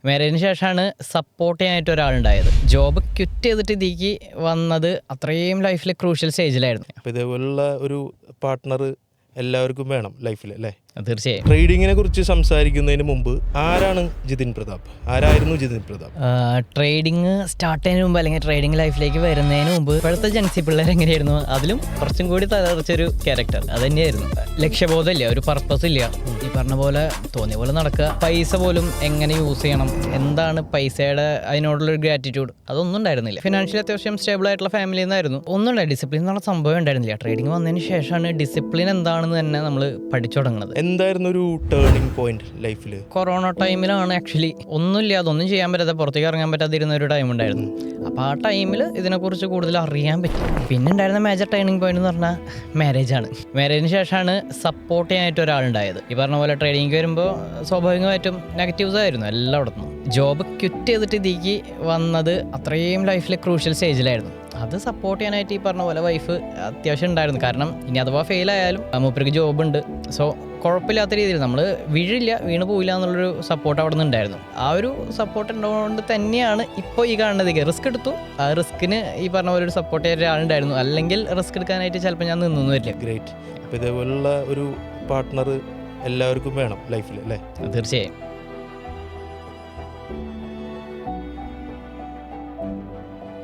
മാരേജിന് ശേഷമാണ് സപ്പോർട്ട് ചെയ്യാനായിട്ട് ഒരാളുണ്ടായത്. Job quit ചെയ്തിട്ട് ഇതിലേക്ക് വന്നത് അത്രയും ലൈഫിൽ ക്രൂഷ്യൽ സ്റ്റേജിലായിരുന്നു. അപ്പോൾ ഇതേപോലുള്ള ഒരു പാർട്ട്ണർ എല്ലാവർക്കും വേണം ലൈഫിൽ അല്ലേ? തീർച്ചയായും. ട്രേഡിങ്ങിനെ കുറിച്ച് സംസാരിക്കുന്നതിന് മുമ്പ് ആരാണ് ജിതിൻ പ്രതാപ്? ആരായിരുന്നു ജിതിൻ പ്രതാപ്? ട്രേഡിങ് സ്റ്റാർട്ട് ചെയ്യുന്നതിന് മുമ്പ് അല്ലെങ്കിൽ ട്രേഡിംഗ് ലൈഫിലേക്ക് വരുന്നതിന് മുമ്പ് ഇപ്പോഴത്തെ ജംഗ്സി പിള്ളേർ എങ്ങനെയായിരുന്നു, അതിലും കുറച്ചും കൂടി തലർച്ചൊരു ക്യാരക്ടർ അത് തന്നെയായിരുന്നു. ലക്ഷ്യബോധം ഇല്ല, ഒരു പർപ്പസ് ഇല്ല. ഈ പറഞ്ഞ പോലെ തോന്നിയ പോലെ നടക്കുക. പൈസ പോലും എങ്ങനെ യൂസ് ചെയ്യണം, എന്താണ് പൈസയുടെ അതിനോടുള്ളൊരു ഗ്രാറ്റിറ്റ്യൂഡ്, അതൊന്നും ഉണ്ടായിരുന്നില്ല. ഫിനാൻഷ്യലി അത്യാവശ്യം സ്റ്റേബിൾ ആയിട്ടുള്ള ഫാമിലിയിൽ നിന്നായിരുന്നു. ഒന്നും ഉണ്ടായി, ഡിസിപ്ലിൻ എന്നുള്ള സംഭവം ഉണ്ടായിരുന്നില്ല. ട്രേഡിംഗ് വന്നതിന് ശേഷമാണ് ഡിസിപ്ലിൻ എന്താണെന്ന് തന്നെ നമ്മൾ പഠിച്ചു തുടങ്ങുന്നത്. എന്തായിരുന്നു ഒരു ടേണിംഗ് പോയിന്റ് ലൈഫിൽ? കൊറോണ ടൈമിലാണ് ആക്ച്വലി. ഒന്നുമില്ല, അതൊന്നും ചെയ്യാൻ പറ്റാതെ, പുറത്തേക്ക് ഇറങ്ങാൻ പറ്റാതിരുന്ന ഒരു ടൈം ഉണ്ടായിരുന്നു. അപ്പോൾ ആ ടൈമിൽ ഇതിനെക്കുറിച്ച് കൂടുതൽ അറിയാൻ പറ്റും. പിന്നെ ഉണ്ടായിരുന്ന മേജർ ടേണിംഗ് പോയിന്റ് എന്ന് പറഞ്ഞാൽ മാരേജാണ്. മാരേജിന് ശേഷമാണ് സപ്പോർട്ട് ചെയ്യാനായിട്ട് ഒരാളുണ്ടായത്. ഈ പറഞ്ഞ പോലെ ട്രേഡിംഗ് വരുമ്പോൾ സ്വാഭാവികമായിട്ടും നെഗറ്റീവ്സ് ആയിരുന്നു എല്ലായിടത്തും. ജോബ് ക്വിറ്റ് ചെയ്തിട്ട് ഇതിലേക്ക് വന്നത് അത്രയും ലൈഫിൽ ക്രൂഷ്യൽ സ്റ്റേജിലായിരുന്നു. അത് സപ്പോർട്ട് ചെയ്യാനായിട്ട് ഈ പറഞ്ഞ പോലെ വൈഫ് അത്യാവശ്യം ഉണ്ടായിരുന്നു. കാരണം ഇനി അഥവാ ഫെയിലായാലും മൂപ്പർക്ക് ജോബുണ്ട്, സോ കുഴപ്പമില്ലാത്ത രീതിയിൽ നമ്മൾ വീണ് പോയില്ല എന്നുള്ളൊരു സപ്പോർട്ട് അവിടെ നിന്ന് ഉണ്ടായിരുന്നു. ആ ഒരു സപ്പോർട്ട് ഉള്ളതുകൊണ്ട് തന്നെയാണ് ഇപ്പോൾ ഈ കാണുന്നത്. റിസ്ക് എടുത്തു, ആ റിസ്കിന് ഈ പറഞ്ഞ പോലെ ഒരു സപ്പോർട്ട് ചെയ്യാൻ ഒരാളുണ്ടായിരുന്നു. അല്ലെങ്കിൽ റിസ്ക് എടുക്കാനായിട്ട് ചിലപ്പോൾ ഞാൻ നിന്നു വരില്ല. ഗ്രേറ്റ്. അപ്പോൾ ഇതേപോലുള്ള ഒരു പാർട്ട്ണർ എല്ലാവർക്കും വേണം ലൈഫിൽ അല്ലേ? തീർച്ചയായും.